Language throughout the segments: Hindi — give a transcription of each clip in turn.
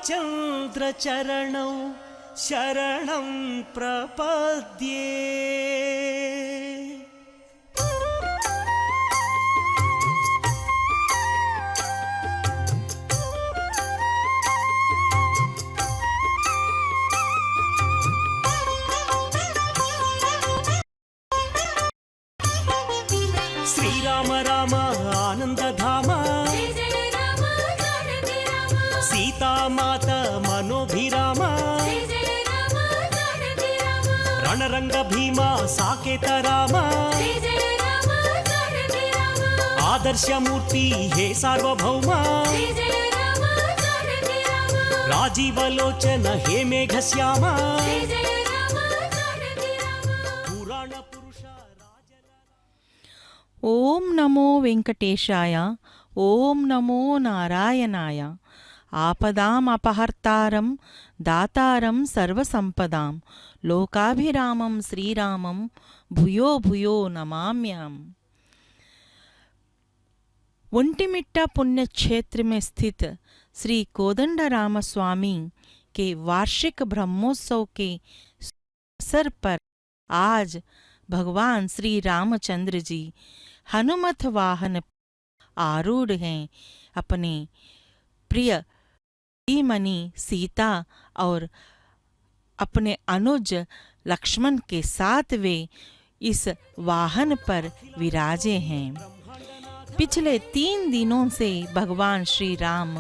रामचन्द्रचरणौ शरणं प्रपद्ये। श्रीराम राम आनन्दधाम, सीतामात मनोभिराम, रणरंग भीमा साकेत राम, आदर्शमूर्ति हे सार्वभौम, राजीवलोचन हे मेघश्याम, पुराण पुरुष। ओम नमो वेंकटेशाय, ओम नमो नारायणाय। आपदाम अपहर्तारं दातारं सर्वसंपदां, लोकाभिरामं श्रीरामं भूयो भूयो नमाम्यहम्। ओंटिमिट्टा पुण्य क्षेत्र में स्थित श्री कोदंडराम स्वामी के वार्षिक ब्रह्मोत्सव के अवसर पर आज भगवान श्री रामचंद्र जी हनुमत वाहन आरूढ़ हैं। अपने प्रिय मणि सीता और अपने अनुज लक्ष्मण के साथ वे इस वाहन पर विराजे हैं। पिछले 3 दिनों से भगवान श्री राम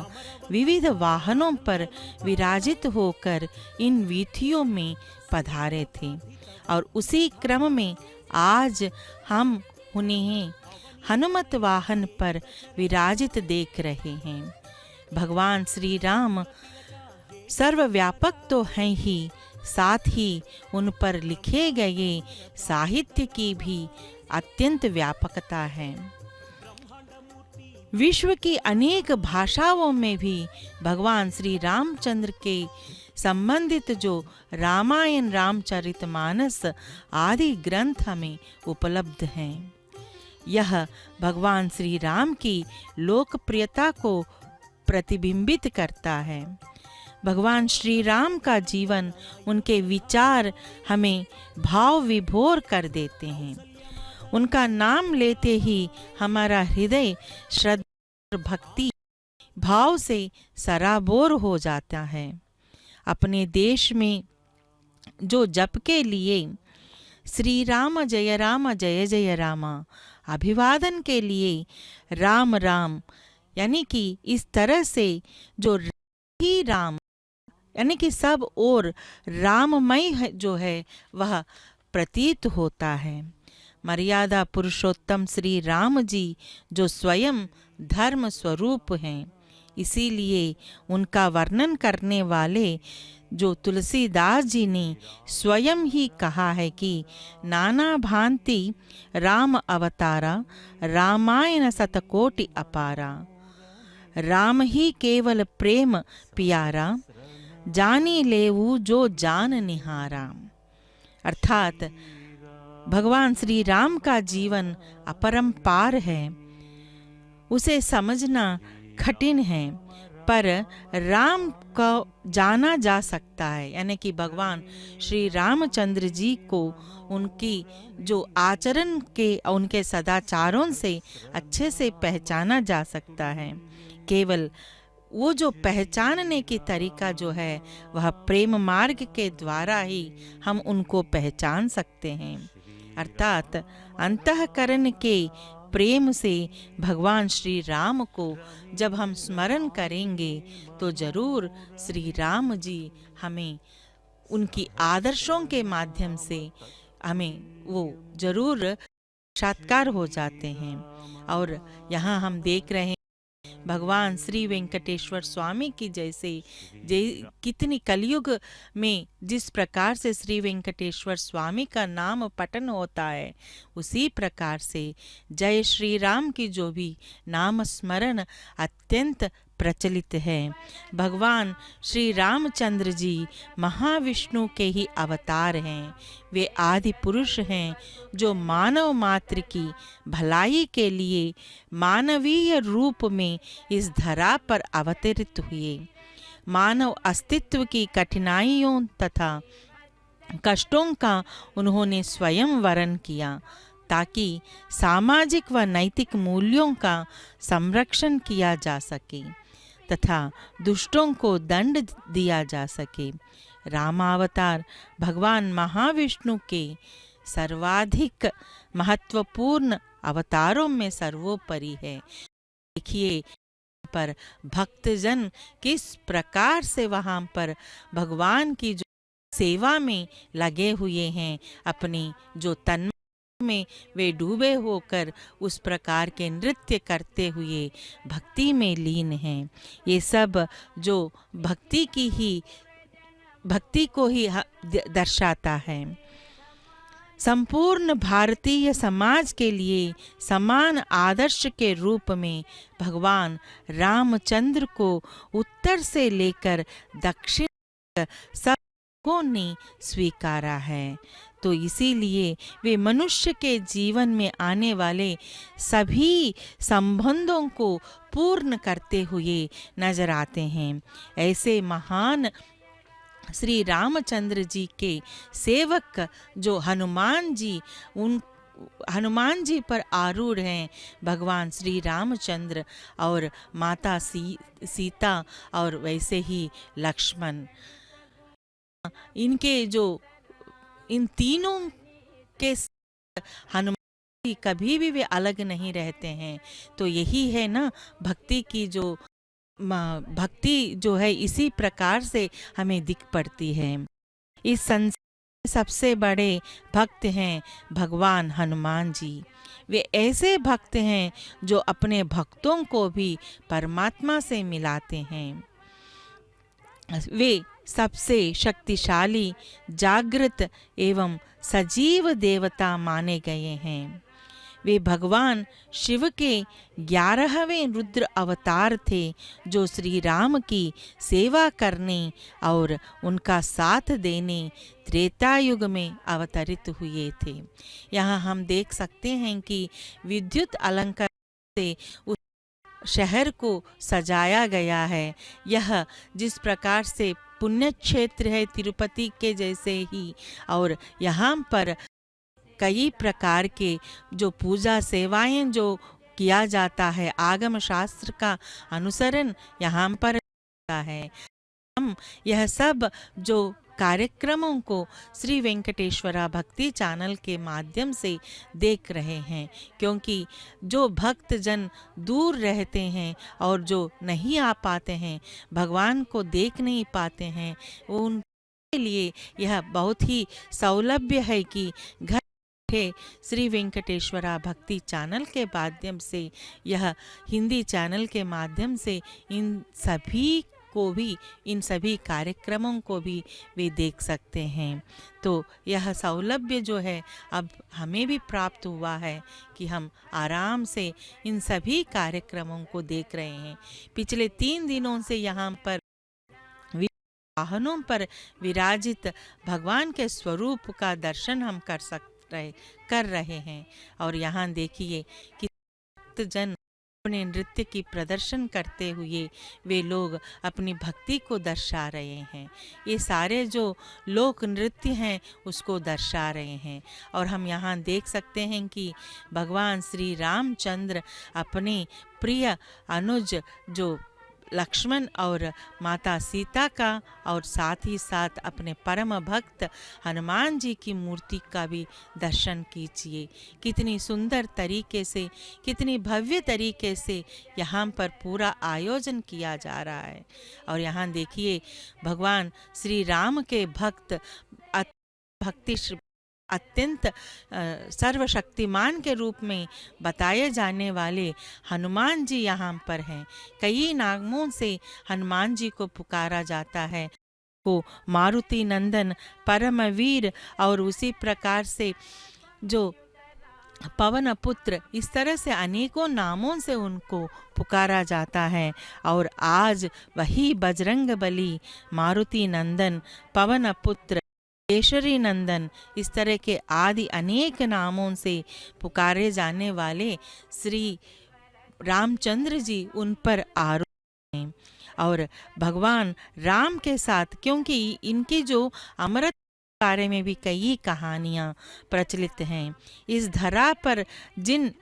विविध वाहनों पर विराजित होकर इन वीथियों में पधारे थे और उसी क्रम में आज हम उन्हें हनुमत वाहन पर विराजित देख रहे हैं। भगवान श्री राम सर्वव्यापक तो हैं ही, साथ ही उन पर लिखे गए साहित्य की भी अत्यंत व्यापकता है। विश्व की अनेक भाषाओं में भी भगवान श्री रामचंद्र के संबंधित जो रामायण रामचरितमानस आदि ग्रंथ हमें उपलब्ध हैं। यह भगवान श्री राम की लोकप्रियता को प्रतिबिंबित करता है। भगवान श्री राम का जीवन, उनके विचार हमें भाव विभोर कर देते हैं। उनका नाम लेते ही हमारा हृदय श्रद्धा भक्ति भाव से सराबोर हो जाता है। अपने देश में जो जप के लिए श्री राम जय जय रामा, अभिवादन के लिए राम राम, यानी कि इस तरह से जो ही राम यानी कि सब और राममय जो है वह प्रतीत होता है। मर्यादा पुरुषोत्तम श्री राम जी जो स्वयं धर्म स्वरूप हैं, इसीलिए उनका वर्णन करने वाले जो तुलसीदास जी ने स्वयं ही कहा है कि नाना भांति राम अवतारा, रामायण शतकोटि अपारा, राम ही केवल प्रेम प्यारा, जानी लेवु जो जान निहारा। अर्थात भगवान श्री राम का जीवन अपरंपार है, उसे समझना कठिन है, पर राम को जाना जा सकता है। यानी कि भगवान श्री रामचंद्र जी को उनकी जो आचरण के उनके सदाचारों से अच्छे से पहचाना जा सकता है। केवल वो जो पहचानने की तरीका जो है वह प्रेम मार्ग के द्वारा ही हम उनको पहचान सकते हैं। अर्थात अंतःकरण के प्रेम से भगवान श्री राम को जब हम स्मरण करेंगे तो जरूर श्री राम जी हमें उनकी आदर्शों के माध्यम से हमें वो जरूर साक्षात्कार हो जाते हैं। और यहाँ हम देख रहे हैं भगवान श्री वेंकटेश्वर स्वामी की जैसे कितनी कलयुग में जिस प्रकार से श्री वेंकटेश्वर स्वामी का नाम पठन होता है, उसी प्रकार से जय श्री राम की जो भी नाम स्मरण अत्यंत प्रचलित है। भगवान श्री रामचंद्र जी महाविष्णु के ही अवतार हैं। वे आदि पुरुष हैं जो मानव मात्र की भलाई के लिए मानवीय रूप में इस धरा पर अवतरित हुए। मानव अस्तित्व की कठिनाइयों तथा कष्टों का उन्होंने स्वयं वरण किया, ताकि सामाजिक व नैतिक मूल्यों का संरक्षण किया जा सके तथा दुष्टों को दंड दिया जा सके। रामावतार भगवान महाविष्णु के सर्वाधिक महत्वपूर्ण अवतारों में सर्वोपरि है। देखिए पर भक्तजन किस प्रकार से वहाँ पर भगवान की जो सेवा में लगे हुए हैं, अपनी जो तन में वे डूबे होकर उस प्रकार के नृत्य करते हुए भक्ति में लीन हैं। ये सब जो भक्ति को ही दर्शाता है। संपूर्ण भारतीय समाज के लिए समान आदर्श के रूप में भगवान रामचंद्र को उत्तर से लेकर दक्षिण तक सबको ने स्वीकारा है। तो इसीलिए वे मनुष्य के जीवन में आने वाले सभी संबंधों को पूर्ण करते हुए नजर आते हैं। ऐसे महान श्री रामचंद्र जी के सेवक जो हनुमान जी पर आरूढ़ हैं, भगवान श्री रामचंद्र और माता सीता और वैसे ही लक्ष्मण, इन तीनों के हनुमान जी कभी भी वे अलग नहीं रहते हैं। तो यही है ना भक्ति जो है इसी प्रकार से हमें दिख पड़ती है। इस संसार में सबसे बड़े भक्त हैं भगवान हनुमान जी। वे ऐसे भक्त हैं जो अपने भक्तों को भी परमात्मा से मिलाते हैं। वे सबसे शक्तिशाली, जागृत एवं सजीव देवता माने गए हैं। वे भगवान शिव के 11वें रुद्र अवतार थे, जो श्री राम की सेवा करने और उनका साथ देने त्रेता युग में अवतरित हुए थे। यहाँ हम देख सकते हैं कि विद्युत अलंकार से उस शहर को सजाया गया है। यह जिस प्रकार से पुण्य क्षेत्र है तिरुपति के जैसे ही, और यहाँ पर कई प्रकार के जो पूजा सेवाएं जो किया जाता है, आगम शास्त्र का अनुसरण यहाँ पर होता है। हम यह सब जो कार्यक्रमों को श्री वेंकटेश्वरा भक्ति चैनल के माध्यम से देख रहे हैं, क्योंकि जो भक्त जन दूर रहते हैं और जो नहीं आ पाते हैं, भगवान को देख नहीं पाते हैं, उनके लिए यह बहुत ही सौलभ्य है कि घर श्री वेंकटेश्वरा भक्ति चैनल के माध्यम से, यह हिंदी चैनल के माध्यम से इन सभी कार्यक्रमों को भी वे देख सकते हैं। तो यह सौलभ्य जो है अब हमें भी प्राप्त हुआ है कि हम आराम से इन सभी कार्यक्रमों को देख रहे हैं। पिछले 3 दिनों से यहाँ पर वाहनों पर विराजित भगवान के स्वरूप का दर्शन हम कर रहे हैं। और यहाँ देखिए कि भक्तजन अपने नृत्य की प्रदर्शन करते हुए वे लोग अपनी भक्ति को दर्शा रहे हैं। ये सारे जो लोक नृत्य हैं उसको दर्शा रहे हैं। और हम यहाँ देख सकते हैं कि भगवान श्री रामचंद्र अपने प्रिय अनुज जो लक्ष्मण और माता सीता का, और साथ ही साथ अपने परम भक्त हनुमान जी की मूर्ति का भी दर्शन कीजिए। कितनी सुंदर तरीके से, कितनी भव्य तरीके से यहाँ पर पूरा आयोजन किया जा रहा है। और यहाँ देखिए भगवान श्री राम के भक्त अत्यंत सर्वशक्तिमान के रूप में बताए जाने वाले हनुमान जी यहाँ पर हैं। कई नामों से हनुमान जी को पुकारा जाता है, को मारुति नंदन, परमवीर, और उसी प्रकार से जो पवन पुत्र, इस तरह से अनेकों नामों से उनको पुकारा जाता है। और आज वही बजरंग बली, मारुति नंदन, पवन पुत्र, केशरी नंदन, इस तरह के आदि अनेक नामों से पुकारे जाने वाले श्री रामचंद्र जी उन पर आरूढ़ हैं। और भगवान राम के साथ, क्योंकि इनकी जो अमृत बारे में भी कई कहानियाँ प्रचलित हैं। इस धरा पर जिन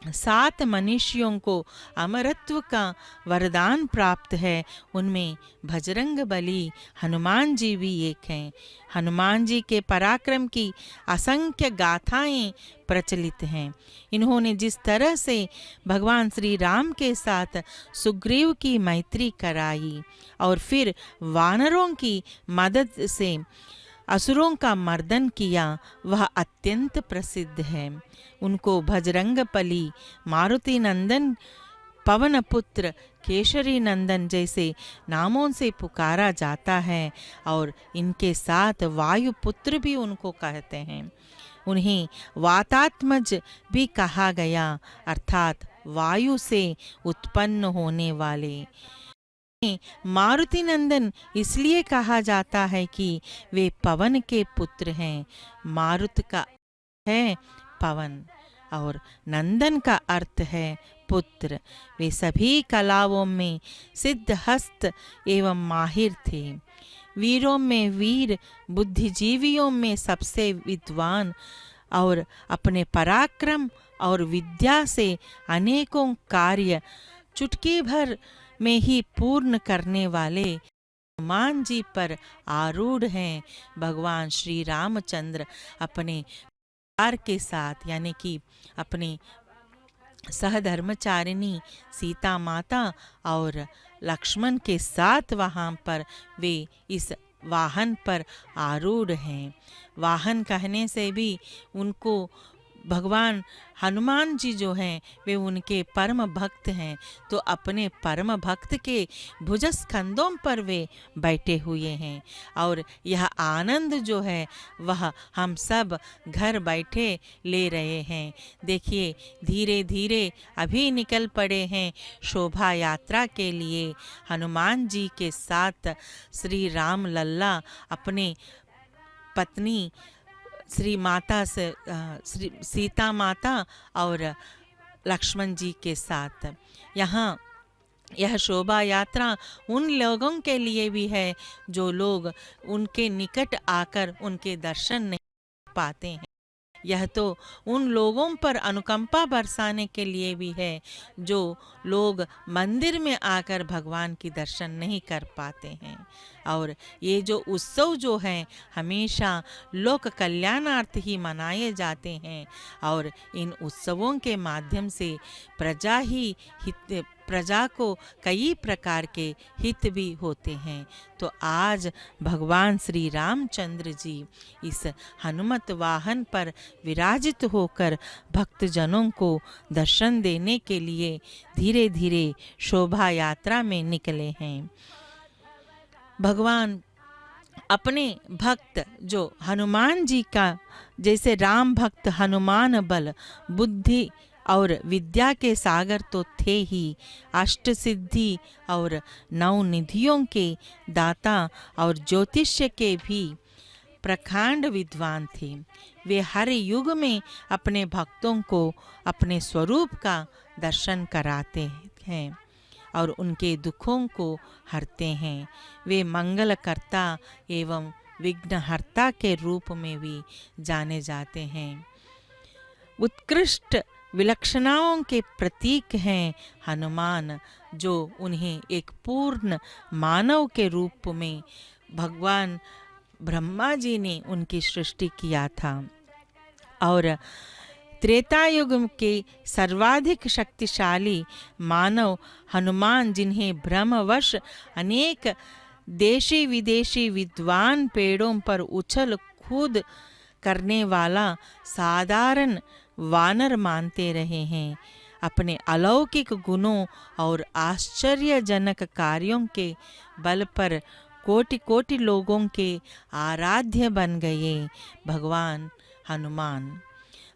7 मनुष्यों को अमरत्व का वरदान प्राप्त है, उनमें बजरंग बली हनुमान जी भी एक हैं। हनुमान जी के पराक्रम की असंख्य गाथाएं प्रचलित हैं। इन्होंने जिस तरह से भगवान श्री राम के साथ सुग्रीव की मैत्री कराई और फिर वानरों की मदद से असुरों का मर्दन किया, वह अत्यंत प्रसिद्ध है। उनको बजरंग बली, मारुति नंदन, पवन पुत्र, केशरी नंदन जैसे नामों से पुकारा जाता है और इनके साथ वायु पुत्र भी उनको कहते हैं। उन्हें वातात्मज भी कहा गया, अर्थात वायु से उत्पन्न होने वाले। मारुति नंदन इसलिए कहा जाता है कि वे पवन के पुत्र हैं। मारुत का है पवन और नंदन का अर्थ है पुत्र। वे सभी कलाओं में सिद्धहस्त एवं माहिर थे। वीरों में वीर, बुद्धिजीवियों में सबसे विद्वान और अपने पराक्रम और विद्या से अनेकों कार्य चुटकी भर में ही पूर्ण करने वाले हनुमान जी पर आरूढ़ हैं भगवान श्री रामचंद्र अपने परिवार के साथ, यानी कि अपनी सहधर्मचारिणी सीता माता और लक्ष्मण के साथ वहाँ पर वे इस वाहन पर आरूढ़ हैं। वाहन कहने से भी उनको भगवान हनुमान जी जो हैं वे उनके परम भक्त हैं, तो अपने परम भक्त के भुजस्कंधों पर वे बैठे हुए हैं। और यह आनंद जो है वह हम सब घर बैठे ले रहे हैं। देखिए, धीरे धीरे अभी निकल पड़े हैं शोभा यात्रा के लिए। हनुमान जी के साथ श्री राम लल्ला अपने पत्नी श्री माता से श्री सीता माता और लक्ष्मण जी के साथ यहाँ यह शोभा यात्रा उन लोगों के लिए भी है जो लोग उनके निकट आकर उनके दर्शन नहीं पाते हैं। यह तो उन लोगों पर अनुकंपा बरसाने के लिए भी है जो लोग मंदिर में आकर भगवान की दर्शन नहीं कर पाते हैं। और ये जो उत्सव जो हैं हमेशा लोक कल्याणार्थ ही मनाए जाते हैं और इन उत्सवों के माध्यम से प्रजा को कई प्रकार के हित भी होते हैं। तो आज भगवान श्री रामचंद्र जी इस हनुमत वाहन पर विराजित होकर भक्तजनों को दर्शन देने के लिए धीरे धीरे शोभा यात्रा में निकले हैं। भगवान अपने भक्त जो हनुमान जी का, जैसे राम भक्त हनुमान बल बुद्धि और विद्या के सागर तो थे ही, अष्ट सिद्धि और 9 निधियों के दाता और ज्योतिष्य के भी प्रकांड विद्वान थे। वे हर युग में अपने भक्तों को अपने स्वरूप का दर्शन कराते हैं और उनके दुखों को हरते हैं। वे मंगलकर्ता एवं विघ्नहर्ता के रूप में भी जाने जाते हैं। उत्कृष्ट विलक्षणाओं के प्रतीक हैं हनुमान, जो उन्हें एक पूर्ण मानव के रूप में भगवान ब्रह्मा जी ने उनकी सृष्टि किया था। और त्रेता युग के सर्वाधिक शक्तिशाली मानव हनुमान, जिन्हें ब्रह्मवश अनेक देशी विदेशी विद्वान पेड़ों पर उछल कूद करने वाला साधारण वानर मानते रहे हैं, अपने अलौकिक गुणों और आश्चर्यजनक कार्यों के बल पर कोटि कोटि लोगों के आराध्य बन गए भगवान हनुमान।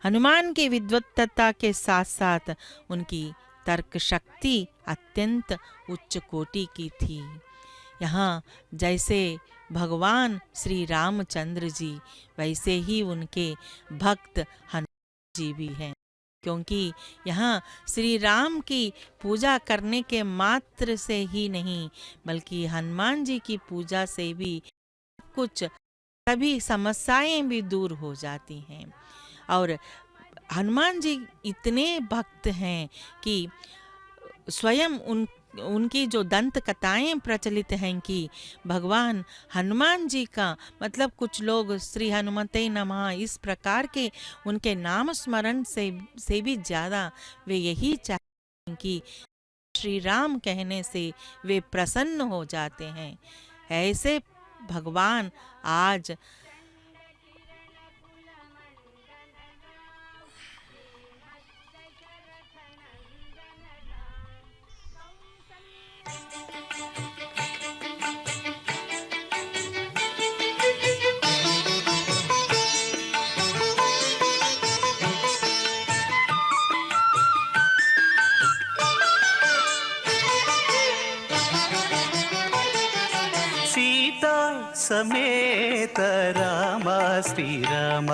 हनुमान की विद्वत्ता के साथ साथ उनकी तर्क शक्ति अत्यंत उच्च कोटि की थी। यहाँ जैसे भगवान श्री रामचंद्र जी, वैसे ही उनके भक्त हनुमान जी भी हैं। क्योंकि यहाँ श्री राम की पूजा करने के मात्र से ही नहीं, बल्कि हनुमान जी की पूजा से भी कुछ सभी समस्याएं भी दूर हो जाती हैं। और हनुमान जी इतने भक्त हैं कि स्वयं उनकी जो दंत कथाएं प्रचलित हैं कि भगवान हनुमान जी का मतलब कुछ लोग श्री हनुमते नमः इस प्रकार के उनके नाम स्मरण से भी ज़्यादा वे यही चाहते हैं कि श्री राम कहने से वे प्रसन्न हो जाते हैं। ऐसे भगवान आज सीता समेत राम श्रीराम,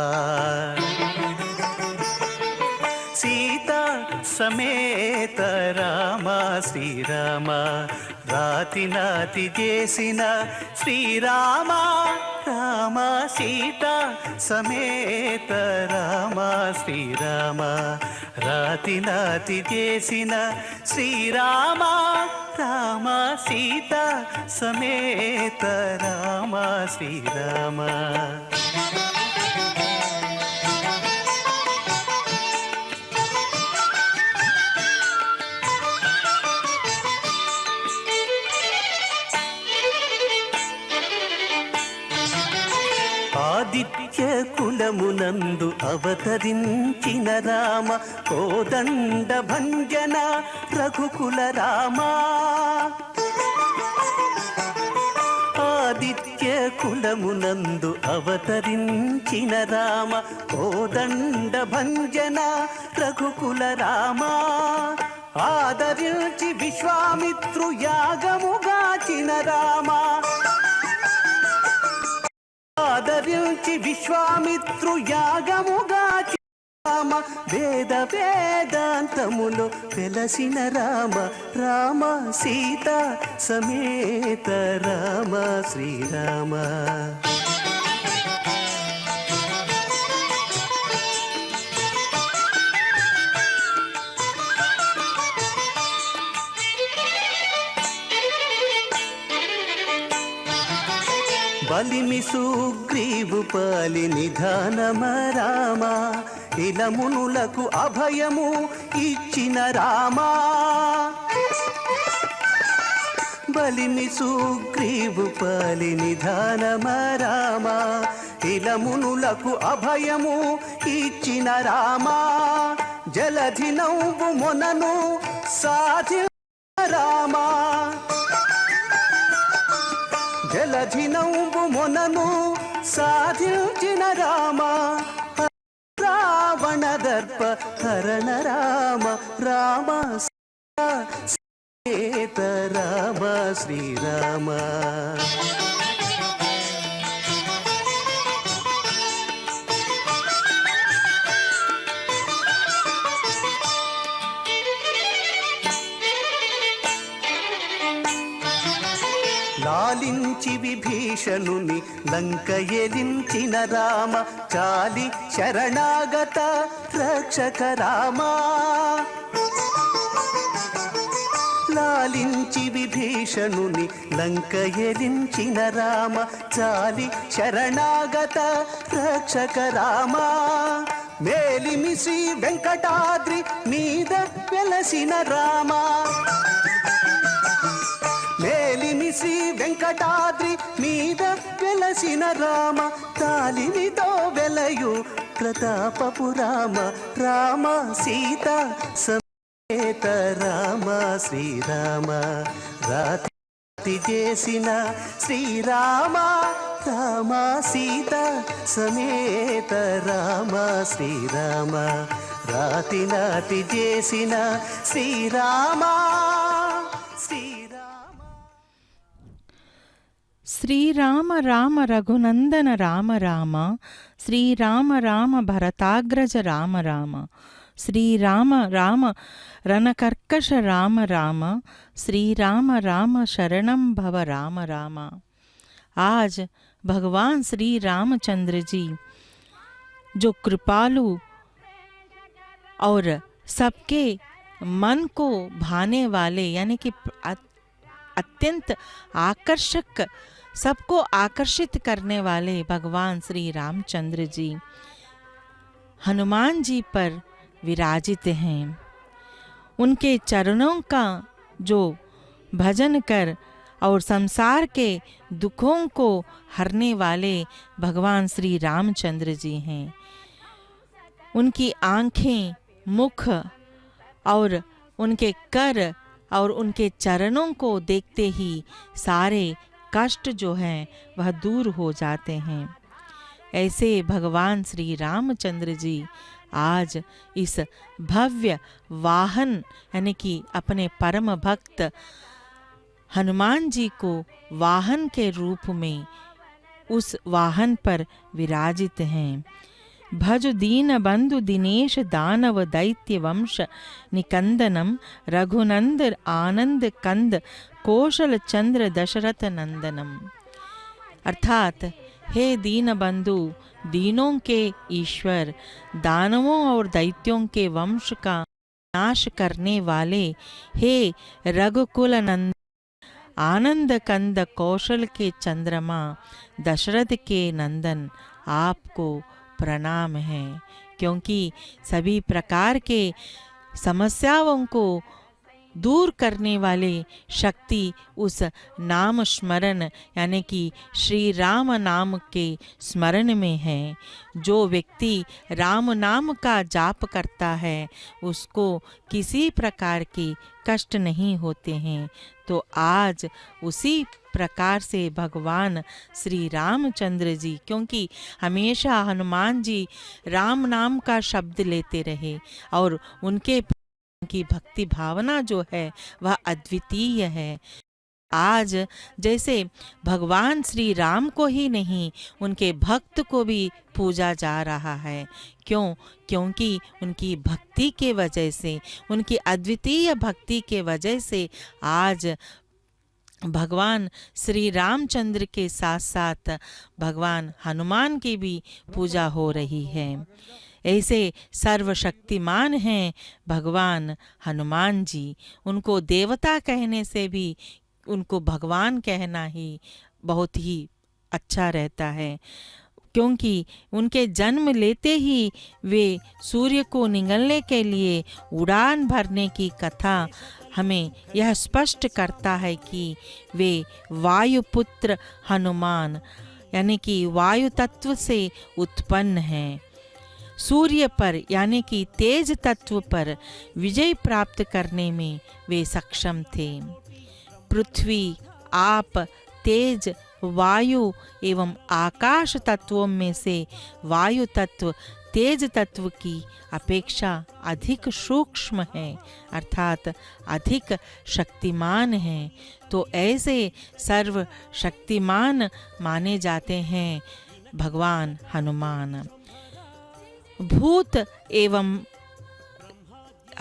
सीता समेत राम శ్రీరామ, రాతి నాతి చేసిన శ్రీరామ, రామ సీత సమేత రామ శ్రీరామ, రాతి నాతి చేసిన శ్రీరామ, రామ సీత సమేత రామ శ్రీరామ. ఆదిత్య కులమునందు అవతరించిన రామ, కోదండ భంజన రఘుకుల రామ. ఆదిత్య కులమునందు అవతరించిన రామ, కోదండ భంజన రఘుకుల రామ. ఆదరించి విశ్వామిత్రు యాగముగాచిన రామ, ఆదరించి విశ్వామిత్రు యాగముగాచిన రామ. వేద వేదాంతములో వెలసిన రామ, రామ సీత సమేత రామ శ్రీరామ. బలిమి సుగ్రీవు పాలి నిధానమ రామ, ఇలమునులకు అభయము ఇచ్చిన రామ. బలిమి సుగ్రీవు పాలి నిధానమ రామ, ఇలమునులకు అభయము ఇచ్చిన రామ. జలధి నవ్వు మొనను సాధి రామ, జలధి నవ్వు మొనను సాధించిన రామ. రావణ దర్ప హరణ రామ, రామ సీత రామ శ్రీరామ. లాలించి విభీషణుని లంక ఎలించిన రామ, చాలి శరణాగత రక్షక రామ. లాలించి విభీషణుని లంక ఎలించిన రామ, చాలి శరణాగత రక్షక రామ. మేలిమి శ్రీ వెంకటాద్రి మీద వెలసిన రామ, మేలిమి శ్రీ వెంకటాద్రి మీద వెలసిన రామ. తాలిమితో వెలయు ప్రతాపపు రామ, రామ సీత సమేత రామ శ్రీరామ. రాతి చేసిన శ్రీరామ, రామ సీత సమేత రామ శ్రీరామ. రాతి నాతి చేసిన శ్రీరామ, శ్రీరామ రామ రఘునందన రామ రామ, శ్రీరామ రామ భరతాగ్రజ రామ రామ, श्री राम राम रणकर्कश राम राम, श्री राम राम शरणम भव राम राम। आज भगवान श्री रामचंद्र जी जो कृपालु और सबके मन को भाने वाले यानी कि अत्यंत आकर्षक, सबको आकर्षित करने वाले भगवान श्री रामचंद्र जी हनुमान जी पर विराजित हैं। उनके चरणों का जो भजन कर और संसार के दुखों को हरने वाले भगवान श्री रामचंद्र जी हैं। उनकी आँखें, मुख और उनके कर और उनके चरणों को देखते ही सारे कष्ट जो हैं वह दूर हो जाते हैं। ऐसे भगवान श्री रामचंद्र जी आज इस भव्य वाहन यानी कि अपने परम भक्त हनुमान जी को वाहन के रूप में उस वाहन पर विराजित हैं। भज दीन बंधु दिनेश दानव दैत्य वंश निकंदनम रघुनंद आनंद कंद कौशल चंद्र दशरथ नंदनम। अर्थात हे दीन बंधु, दीनों के ईश्वर, दानवों और दैत्यों के वंश का नाश करने वाले, हे रघुकुल नंद, आनंद कंद कौशल के चंद्रमा, दशरथ के नंदन, आपको प्रणाम है। क्योंकि सभी प्रकार के समस्याओं को दूर करने वाले शक्ति उस नाम स्मरण यानी कि श्री राम नाम के स्मरण में है। जो व्यक्ति राम नाम का जाप करता है उसको किसी प्रकार के कष्ट नहीं होते हैं। तो आज उसी प्रकार से भगवान श्री रामचंद्र जी, क्योंकि हमेशा हनुमान जी राम नाम का शब्द लेते रहे और उनके की भक्ति भावना जो है वह अद्वितीय है। आज जैसे भगवान श्री राम को ही नहीं उनके भक्त को भी पूजा जा रहा है। क्यों? क्योंकि उनकी भक्ति के वजह से, उनकी अद्वितीय भक्ति के वजह से आज भगवान श्री रामचंद्र के साथ साथ भगवान हनुमान की भी पूजा हो रही है। ऐसे सर्वशक्तिमान हैं भगवान हनुमान जी। उनको देवता कहने से भी उनको भगवान कहना ही बहुत ही अच्छा रहता है। क्योंकि उनके जन्म लेते ही वे सूर्य को निगलने के लिए उड़ान भरने की कथा हमें यह स्पष्ट करता है कि वे वायुपुत्र हनुमान यानी कि वायु तत्व से उत्पन्न हैं। सूर्य पर यानी कि तेज तत्व पर विजय प्राप्त करने में वे सक्षम थे। पृथ्वी, आप, तेज, वायु एवं आकाश तत्वों में से वायु तत्व तेज तत्व की अपेक्षा अधिक सूक्ष्म है, अर्थात अधिक शक्तिमान है। तो ऐसे सर्व शक्तिमान माने जाते हैं भगवान हनुमान। भूत एवं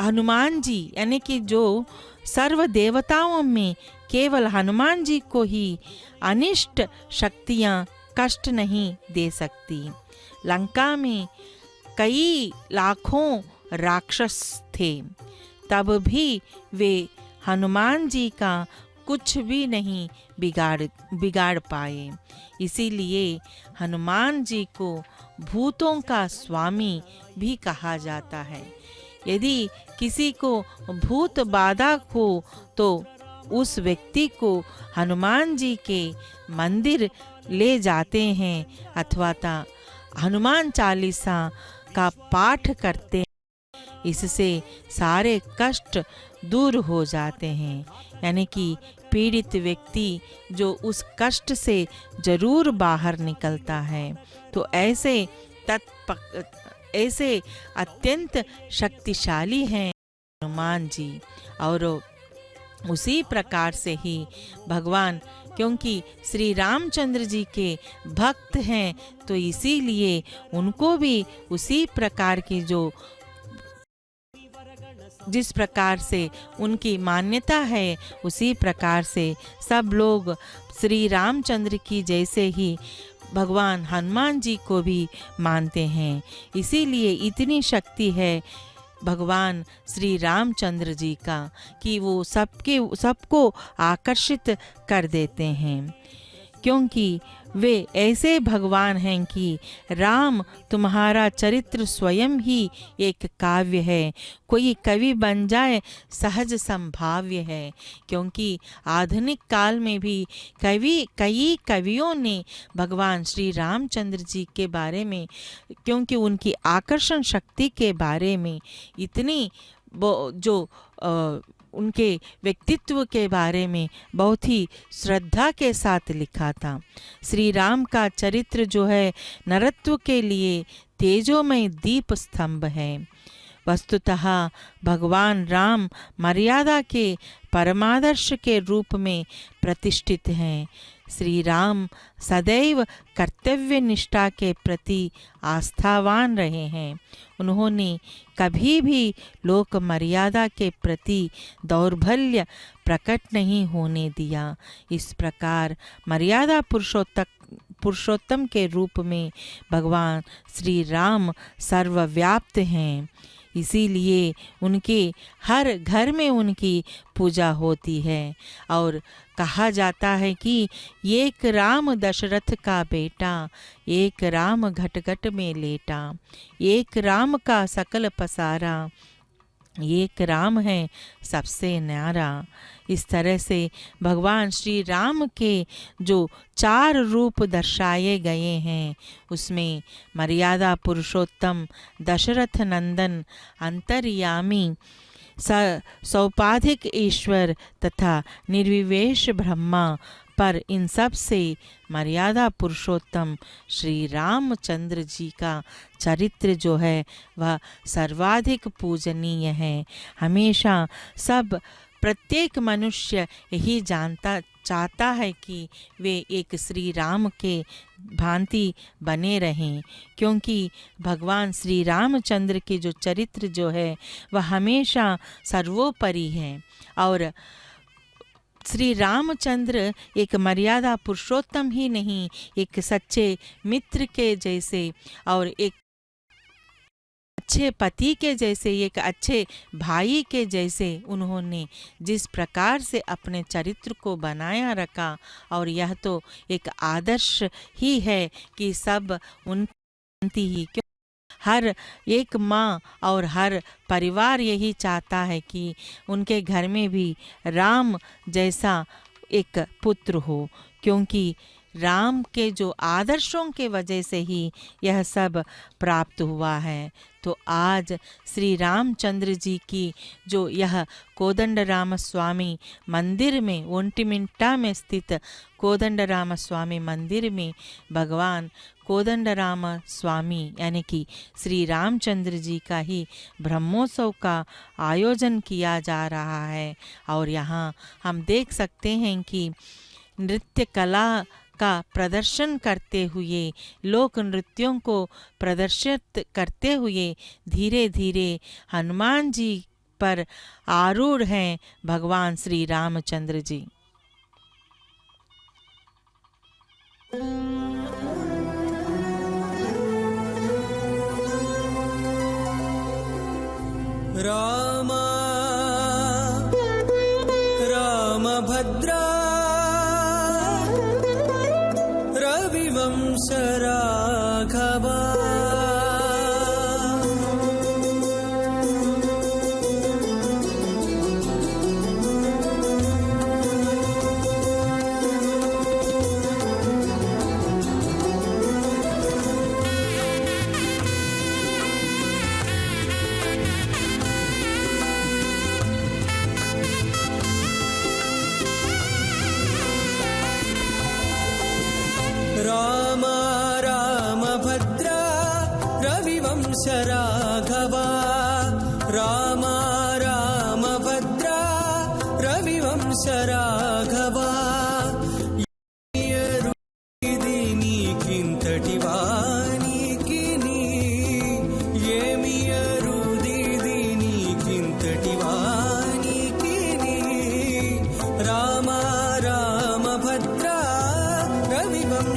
हनुमान जी यानी कि जो सर्व देवताओं में केवल हनुमान जी को ही अनिष्ट शक्तियां कष्ट नहीं दे सकती। लंका में कई लाखों राक्षस थे, तब भी वे हनुमान जी का कुछ भी नहीं बिगाड़ पाए। इसीलिए हनुमान जी को भूतों का स्वामी भी कहा जाता है। यदि किसी को भूत बाधा हो तो उस व्यक्ति को हनुमान जी के मंदिर ले जाते हैं अथवा हनुमान चालीसा का पाठ करते हैं। इससे सारे कष्ट दूर हो जाते हैं। यानी कि पीड़ित व्यक्ति जो उस कष्ट से जरूर बाहर निकलता है। तो ऐसे अत्यंत शक्तिशाली हैं हनुमान जी। और उसी प्रकार से ही भगवान, क्योंकि श्री रामचंद्र जी के भक्त हैं तो इसीलिए उनको भी उसी प्रकार की जो जिस प्रकार से उनकी मान्यता है उसी प्रकार से सब लोग श्री रामचंद्र की जैसे ही भगवान हनुमान जी को भी मानते हैं। इसीलिए इतनी शक्ति है भगवान श्री रामचंद्र जी का कि वो सबको आकर्षित कर देते हैं, क्योंकि वे ऐसे भगवान हैं कि राम तुम्हारा चरित्र स्वयं ही एक काव्य है, कोई कवि बन जाए सहज संभाव्य है। क्योंकि आधुनिक काल में भी कई कवियों ने भगवान श्री रामचंद्र जी के बारे में, क्योंकि उनकी आकर्षण शक्ति के बारे में इतनी उनके व्यक्तित्व के बारे में बहुत ही श्रद्धा के साथ लिखा था। श्री राम का चरित्र जो है नरत्व के लिए तेजोमय दीप स्तंभ है। वस्तुतः भगवान राम मर्यादा के परमादर्श के रूप में प्रतिष्ठित हैं। श्री राम सदैव कर्तव्य निष्ठा के प्रति आस्थावान रहे हैं। उन्होंने कभी भी लोक मर्यादा के प्रति दौर्बल्य प्रकट नहीं होने दिया। इस प्रकार मर्यादा पुरुषोत्तम के रूप में भगवान श्री राम सर्वव्याप्त हैं। इसीलिए उनके हर घर में उनकी पूजा होती है और कहा जाता है कि एक राम दशरथ का बेटा, एक राम घट घट में लेटा, एक राम का सकल पसारा, एक राम है सबसे न्यारा। इस तरह से भगवान श्री राम के जो 4 रूप दर्शाए गए हैं उसमें मर्यादा पुरुषोत्तम, दशरथ नंदन, अंतर्यामी, सौपाधिक ईश्वर तथा निर्विवेश ब्रह्मा, पर इन सब से मर्यादा पुरुषोत्तम श्री रामचंद्र जी का चरित्र जो है वह सर्वाधिक पूजनीय है। हमेशा प्रत्येक मनुष्य यही चाहता है कि वे एक श्री राम के भांति बने रहें, क्योंकि भगवान श्री रामचंद्र के जो चरित्र जो है वह हमेशा सर्वोपरि है। और श्री रामचंद्र एक मर्यादा पुरुषोत्तम ही नहीं, एक सच्चे मित्र के जैसे और एक अच्छे पति के जैसे, एक अच्छे भाई के जैसे उन्होंने जिस प्रकार से अपने चरित्र को बनाया रखा, और यह तो एक आदर्श ही है कि सब उनकी ही, क्यों हर एक माँ और हर परिवार यही चाहता है कि उनके घर में भी राम जैसा एक पुत्र हो, क्योंकि राम के जो आदर्शों के वजह से ही यह सब प्राप्त हुआ है। तो आज श्री रामचंद्र जी की जो यह कोदंडराम स्वामी मंदिर में, ओंटिमिंटा में स्थित कोदंडराम स्वामी मंदिर में भगवान कोदंडराम स्वामी यानी कि श्री रामचंद्र जी का ही ब्रह्मोत्सव का आयोजन किया जा रहा है। और यहाँ हम देख सकते हैं कि नृत्य कला का प्रदर्शन करते हुए, लोक नृत्यों को प्रदर्शित करते हुए धीरे धीरे हनुमान जी पर आरूढ़ हैं भगवान श्री रामचंद्र जी। राम रामभद्रा रविवंश राघवा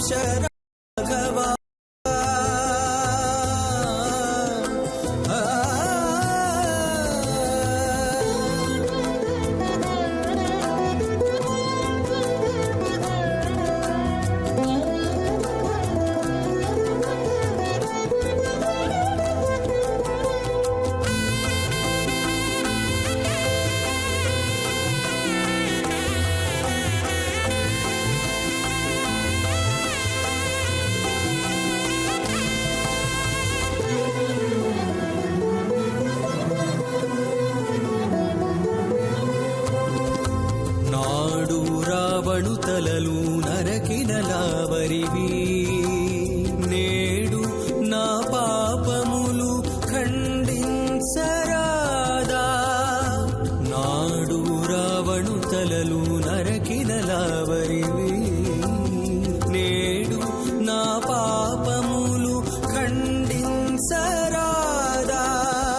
రవివంశ రాఘవా తలలు నరకినలావరివి నేడు నా పాపములు ఖండించరాదా నాడు రావణు తలలు నరకినలావరివి నేడు నా పాపములు ఖండించరాదా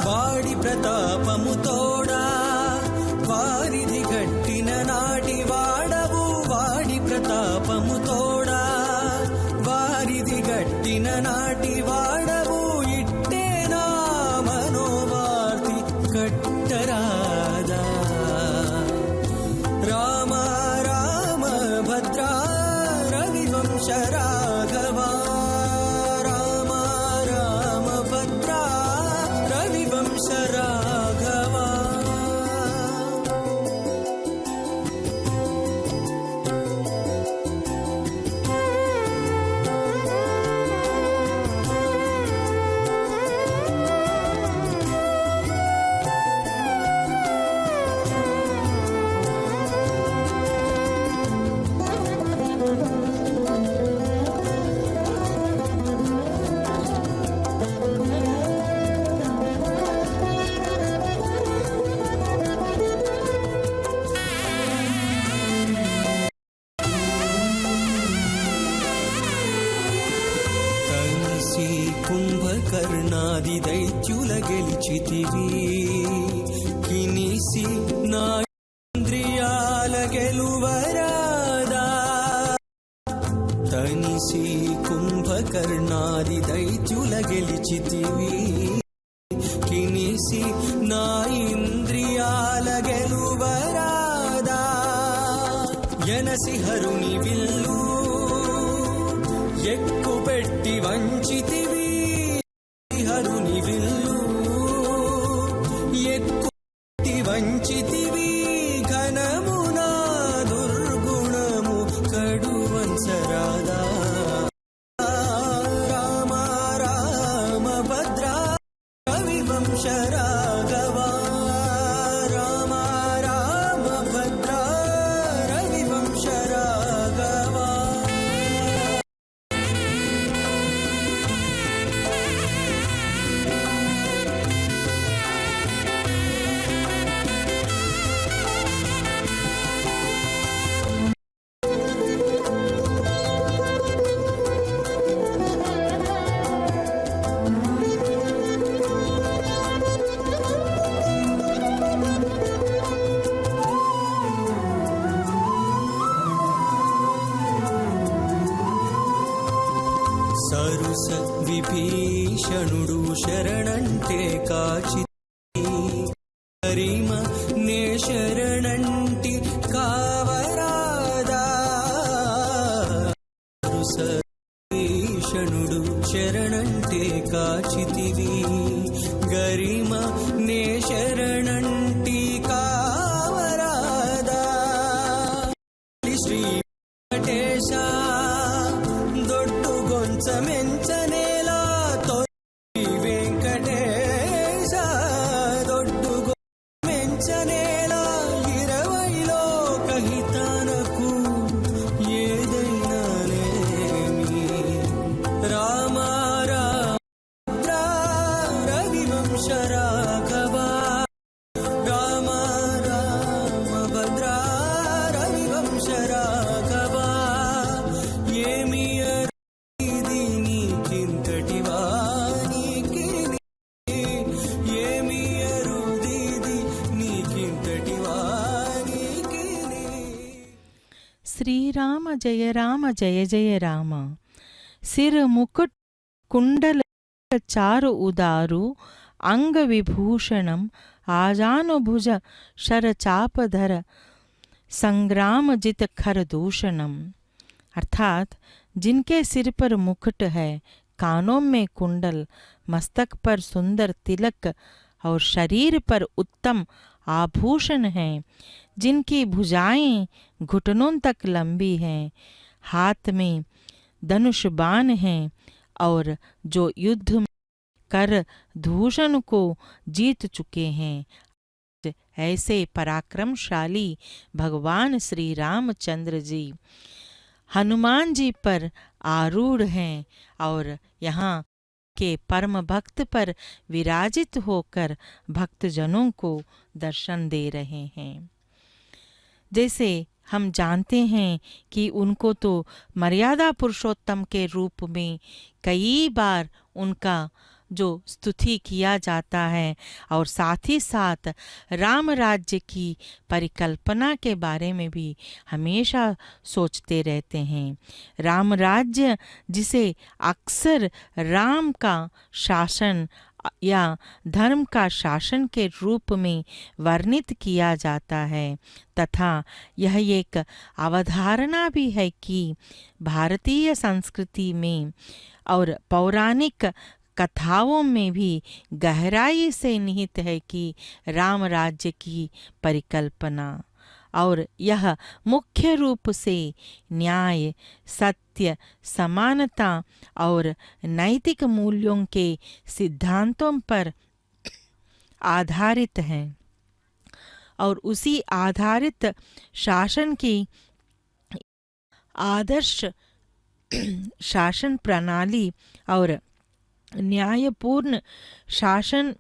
వాడి ప్రతాపము తోడా వారిది గట్టిన నాటి వాడవు వాడి ప్రతాపము తోడా వారిది గట్టిన నాటి వాడవు ఇట్టే నా మనోవార్తి కట్టరాదా రామ రామ భద్రా రవివంశ రాఘవా రామ రామ భద్రా రవివంశ రాఘవా కుంభకర్ణాది దైత్యుల గెలిచితివి కినిసి నా ఇంద్రియాల గెలువరాదా తనిసి కుంభకర్ణాది దైత్యుల గెలిచితివి కినిసి నా ఇంద్రియాల గెలువరాదా ఎనసి హరుని విల్లు ఎక్కు పెట్టి వంచితివి హరుని విల్లు ఎక్కు పెట్టి వంచితివి ఘనము నా దుర్గుణము కడువంచరాదా రామ రామ భద్రా రవివంశ రాఘవా రామ రామ భద్రా రవివంశ రాఘవా సరుస విభీషణుడు శరణంటే కాచి హరిమ నే శరణంటి కావరాదా సరుస విభీషణుడు శరణంటే కాచితివి గరిమ నే శరణంటి కావరాదా శ్రీ వెంకటేశ దొడ్డు గొంచమెంచనేలా తొలి వెంకటేశ దొడ్డు గొంచమెంచనేలా 20 లోకహితనకు ఏదైనా లేమి రామ రామ రవివంశ రాఘవా రామ రామ భద్రా రవివంశ రాఘవా ఏమి ఇది నీకింతటి వానికి ఏమి అరుదిది నీకింతటి వానికి राम जय जय राम। सिर मुकुट कुंडल चारु उदारु अंग विभूषणम आजानुभुज शर चापधर संग्राम जित खर दूषणम। अर्थात जिनके सिर पर मुकुट है, कानों में कुंडल, मस्तक पर सुंदर तिलक और शरीर पर उत्तम आभूषण हैं, जिनकी भुजाएं घुटनों तक लंबी हैं, हाथ में धनुष बाण हैं और जो युद्ध में कर दूषण को जीत चुके हैं, ऐसे पराक्रमशाली भगवान श्री रामचंद्र जी हनुमान जी पर आरूढ़ हैं और यहाँ के परम भक्त पर विराजित होकर भक्तजनों को दर्शन दे रहे हैं। जैसे हम जानते हैं कि उनको तो मर्यादा पुरुषोत्तम के रूप में कई बार उनका जो स्तुति किया जाता है और साथ ही साथ राम राज्य की परिकल्पना के बारे में भी हमेशा सोचते रहते हैं। राम राज्य जिसे अक्सर राम का शासन या धर्म का शासन के रूप में वर्णित किया जाता है, तथा यह एक अवधारणा भी है कि भारतीय संस्कृति में और पौराणिक कथाओं में भी गहराई से निहित है कि राम राज्य की परिकल्पना, और यह मुख्य रूप से न्याय, सत्य, समानता और नैतिक मूल्यों के सिद्धांतों पर आधारित है और उसी आधारित शासन की आदर्श शासन प्रणाली और न्यायपूर्ण शासन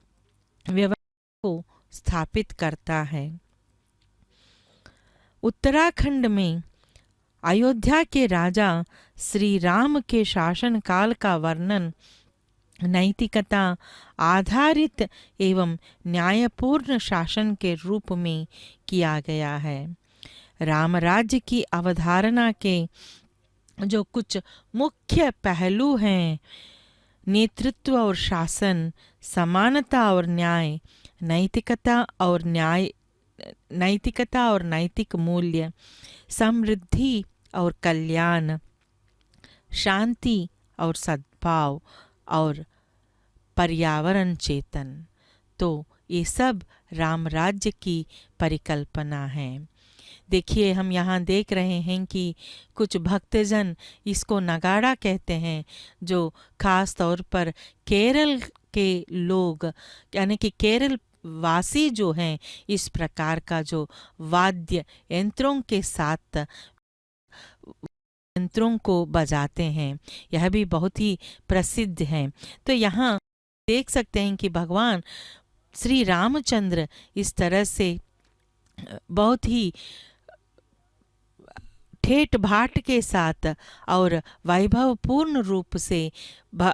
व्यवस्था को स्थापित करता है। उत्तराखंड में अयोध्या के राजा श्री राम के शासन काल का वर्णन नैतिकता आधारित एवं न्यायपूर्ण शासन के रूप में किया गया है। राम राज्य की अवधारणा के जो कुछ मुख्य पहलू हैं, नेतृत्व और शासन, समानता और न्याय, नैतिकता और नैतिक मूल्य, समृद्धि और कल्याण, शांति और सद्भाव और पर्यावरण चेतन, तो ये सब राम राज्य की परिकल्पना है। देखिए, हम यहाँ देख रहे हैं कि कुछ भक्तजन इसको नगाड़ा कहते हैं, जो खास तौर पर केरल के लोग यानी कि केरल वासी जो हैं, इस प्रकार का जो वाद्य यंत्रों के साथ यंत्रों को बजाते हैं, यह भी बहुत ही प्रसिद्ध है। तो यहाँ देख सकते हैं कि भगवान श्री रामचंद्र इस तरह से बहुत ही ठेठ भाट के साथ और वैभवपूर्ण रूप से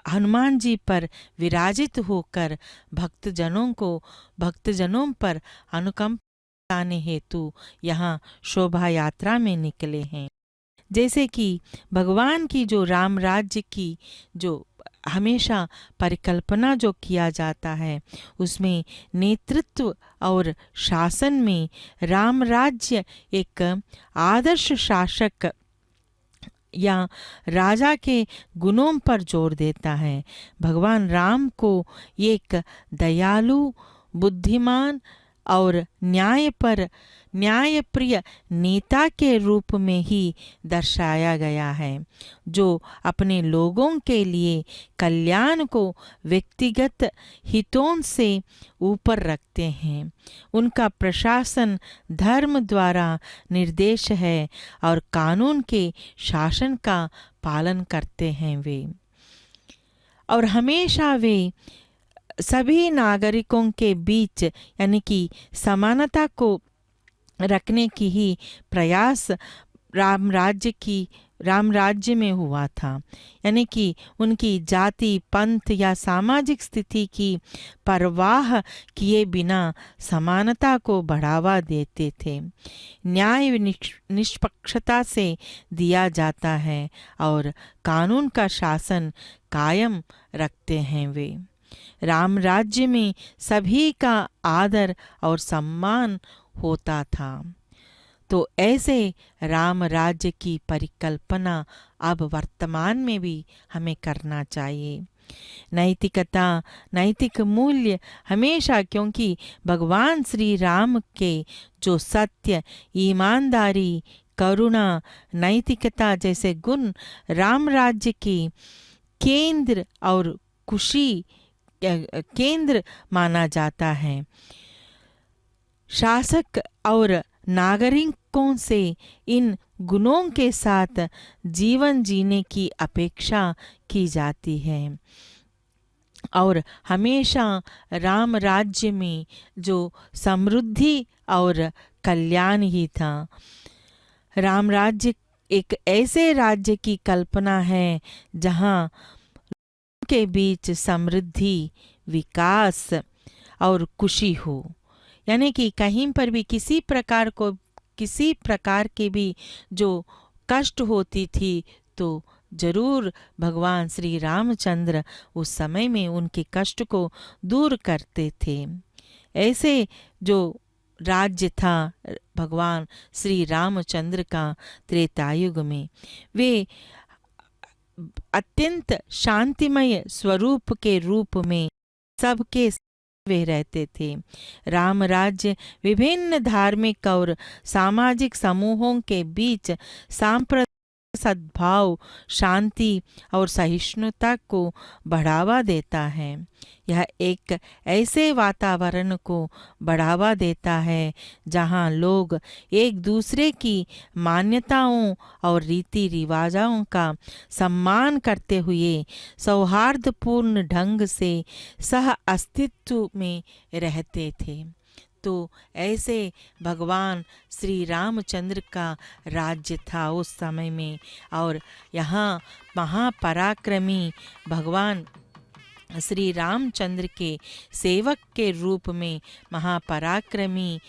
हनुमान जी पर विराजित होकर भक्तजनों पर अनुकंपा लाने हेतु यहाँ शोभा यात्रा में निकले हैं। जैसे कि भगवान की जो राम राज्य की जो हमेशा परिकल्पना जो किया जाता है, उसमें नेतृत्व और शासन में राम राज्य एक आदर्श शासक या राजा के गुणों पर जोर देता है। भगवान राम को एक दयालु, बुद्धिमान और न्यायप्रिय नेता के रूप में ही दर्शाया गया है, जो अपने लोगों के लिए कल्याण को व्यक्तिगत हितों से ऊपर रखते हैं। उनका प्रशासन धर्म द्वारा निर्देश है और कानून के शासन का पालन करते हैं वे, और हमेशा वे सभी नागरिकों के बीच यानी कि समानता को रखने की ही प्रयास राम राज्य की राम राज्य में हुआ था, यानी कि उनकी जाति, पंथ या सामाजिक स्थिति की परवाह किए बिना समानता को बढ़ावा देते थे। न्याय निष्पक्षता से दिया जाता है और कानून का शासन कायम रखते हैं वे। राम राज्य में सभी का आदर और सम्मान होता था। तो ऐसे राम राज्य की परिकल्पना अब वर्तमान में भी हमें करना चाहिए। नैतिकता, नैतिक मूल्य हमेशा, क्योंकि भगवान श्री राम के जो सत्य, ईमानदारी, करुणा, नैतिकता जैसे गुण राम राज्य की केंद्र और खुशी केंद्र माना जाता है। शासक और नागरिकों से इन गुणों के साथ जीवन जीने की अपेक्षा की जाती है। और हमेशा राम राज्य में जो समृद्धि और कल्याण ही था। राम राज्य एक ऐसे राज्य की कल्पना है जहाँ के बीच समृद्धि, विकास और खुशी हो, यानी कि कहीं पर भी किसी प्रकार के भी जो कष्ट होती थी तो जरूर भगवान श्री रामचंद्र उस समय में उनके कष्ट को दूर करते थे। ऐसे जो राज्य था भगवान श्री रामचंद्र का त्रेतायुग में, वे अत्यंत शांतिमय स्वरूप के रूप में सबके वे रहते थे। राम राज्य विभिन्न धार्मिक और सामाजिक समूहों के बीच सांप्रदायिक सद्भाव, शांति और सहिष्णुता को बढ़ावा देता है। यह एक ऐसे वातावरण को बढ़ावा देता है जहां लोग एक दूसरे की मान्यताओं और रीति रिवाजों का सम्मान करते हुए सौहार्दपूर्ण ढंग से सह अस्तित्व में रहते थे। तो ऐसे भगवान श्री रामचंद्र का राज्य था उस समय में। और यहाँ महापराक्रमी भगवान श्री रामचंद्र के सेवक के रूप में महापराक्रमी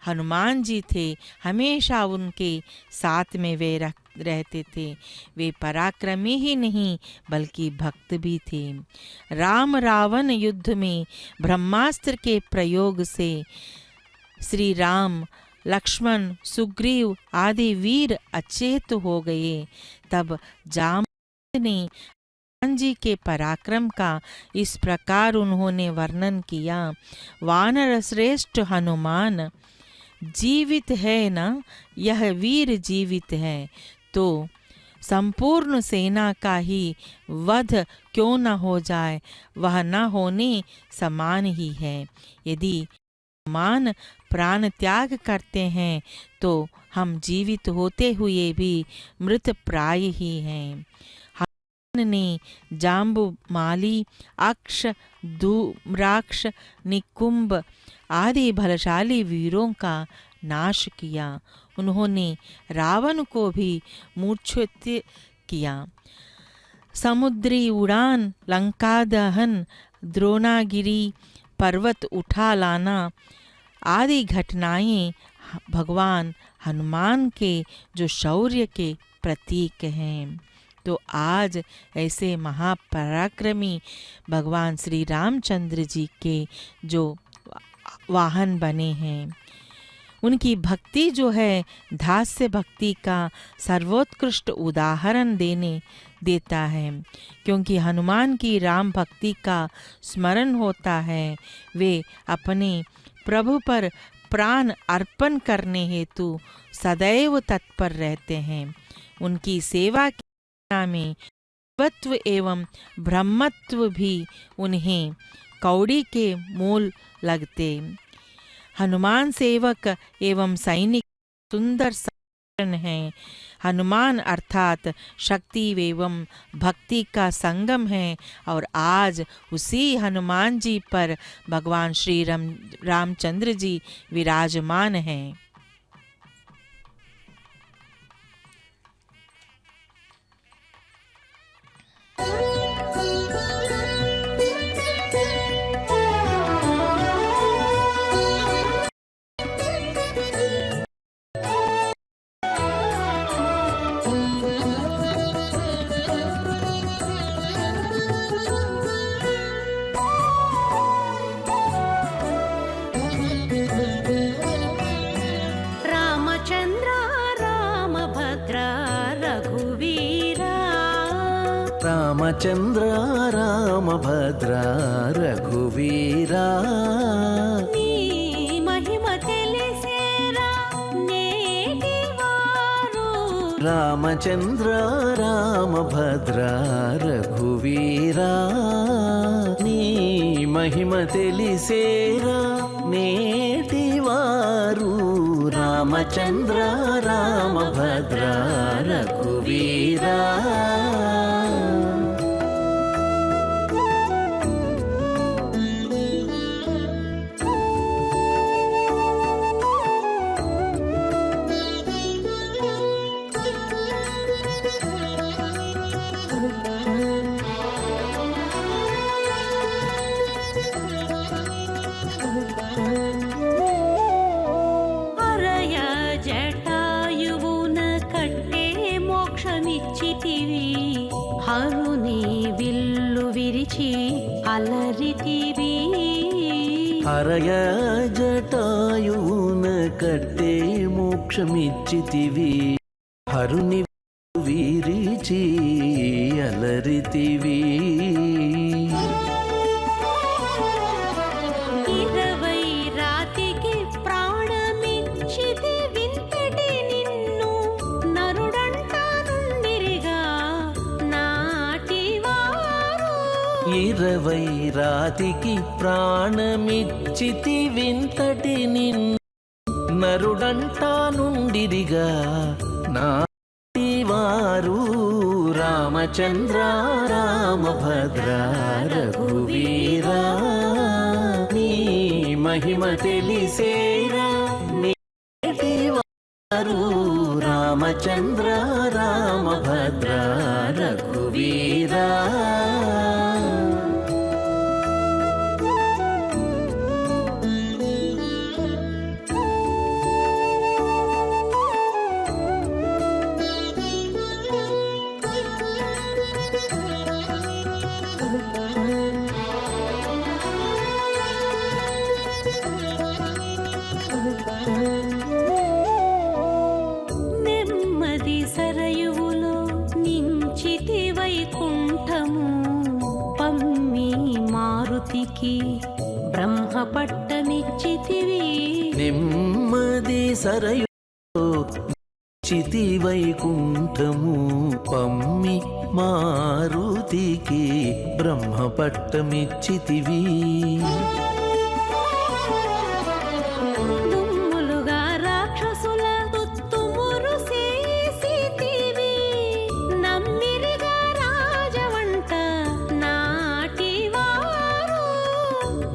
हनुमान जी थे। हमेशा उनके साथ में वे रहते थे। वे पराक्रमी ही नहीं बल्कि भक्त भी थे। राम रावण युद्ध में ब्रह्मास्त्र के प्रयोग से श्री राम, लक्ष्मण, सुग्रीव आदि वीर अचेत हो गए। तब जामवंत ने हनुमान जी के पराक्रम का इस प्रकार उन्होंने वर्णन किया। वानर श्रेष्ठ हनुमान जीवित है न, यह वीर जीवित है तो संपूर्ण सेना का ही वध क्यों न हो जाए, वह न होने समान ही है। यदि हनुमान प्राण त्याग करते हैं तो हम जीवित होते हुए भी मृत प्राय ही हैं। हनुमान ने जाम्बुमाली, अक्ष, धूम्राक्ष, निकुंभ आदि बलशाली वीरों का नाश किया। उन्होंने रावण को भी मूर्छित किया। समुद्री उड़ान, लंका दहन, द्रोणागिरी पर्वत उठा लाना आदि घटनाएं भगवान हनुमान के जो शौर्य के प्रतीक हैं। तो आज ऐसे महापराक्रमी भगवान श्री रामचंद्र जी के जो वाहन बने हैं, उनकी भक्ति जो है दास्य भक्ति का सर्वोत्कृष्ट उदाहरण देता है। क्योंकि हनुमान की राम भक्ति का स्मरण होता है, वे अपने प्रभु पर प्राण अर्पण करने हेतु सदैव तत्पर रहते हैं। उनकी सेवा की में देवत्व एवं ब्रह्मत्व भी उन्हें कौड़ी के मूल लगते। हनुमान सेवक एवं सैनिक सुंदर संगठन है। हनुमान अर्थात शक्ति एवं भक्ति का संगम है। और आज उसी हनुमान जी पर भगवान श्री रामचंद्र जी विराजमान हैं। రామచంద్ర రామభద్ర రఘువీరా నీ మహిమ తెలిసేరా నేటివారు. రామచంద్ర రామభద్ర రఘువీరా నీ మహిమ తెలిసేరా నేటివారు. రామచంద్ర రామభద్ర రఘువీరా అరయ జటాయువున కట్టే మోక్షమిచ్చితివి. హరుని విల్లు విరిచి అలరితివి. హరయ జటాయువున కట్టే మోక్షమిచ్చితివి. హరుని విరిచి అలరితివి. 20 రాతికి ప్రాణమిచ్చితి వింతటి నిన్ను. నరుడంటానుండిరిగా నాటివారు. 20 రాతికి ప్రాణమిచ్చితి వింతటి నిన్ను. నరుడంటానుండిరిగా నాటివారు. రామచంద్ర రామభద్ర రఘువీరా నీ మహిమ తెలిసేరా నేటివారు. రామచంద్ర రామభద్ర రఘువీరా నెమ్మది సరయువులో నించితి వైకుంఠము. పమ్మి మారుతికి బ్రహ్మ పట్టమిచ్చితివి. నెమ్మది సరయులో చితి వైకుంఠము. పమ్మి మారుతికి బ్రహ్మ పట్టమిచ్చితివి. దుమ్ములుగా రాక్షసుల తుత్తుమురు చేసితివి. నమ్మిరిగా రాజవంట నాటివారు.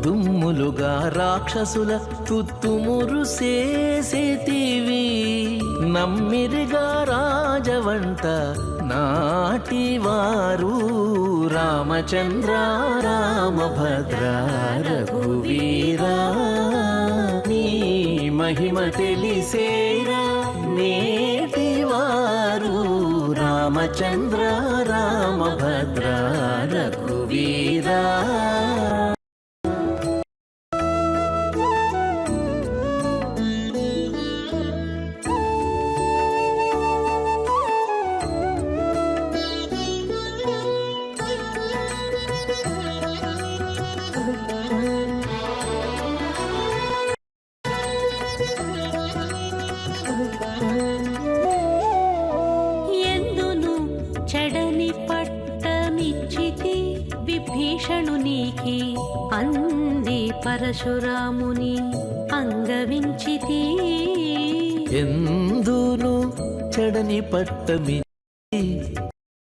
దుమ్ములుగా రాక్షసుల తుత్తుమురు చేసేతివి. నమ్మిరిగా రాజవంట నాటివారు. రామచంద్ర రామభద్ర రఘువీరా నీ మహిమ తెలిసేరా నేటివారు. రామచంద్ర రామభద్ర రఘువీరా ఎందును చెడని పట్టమిచ్చితి విభీషణునికి. అంది పరశురాముని అంగవించితి. ఎందును చెడని పట్టమి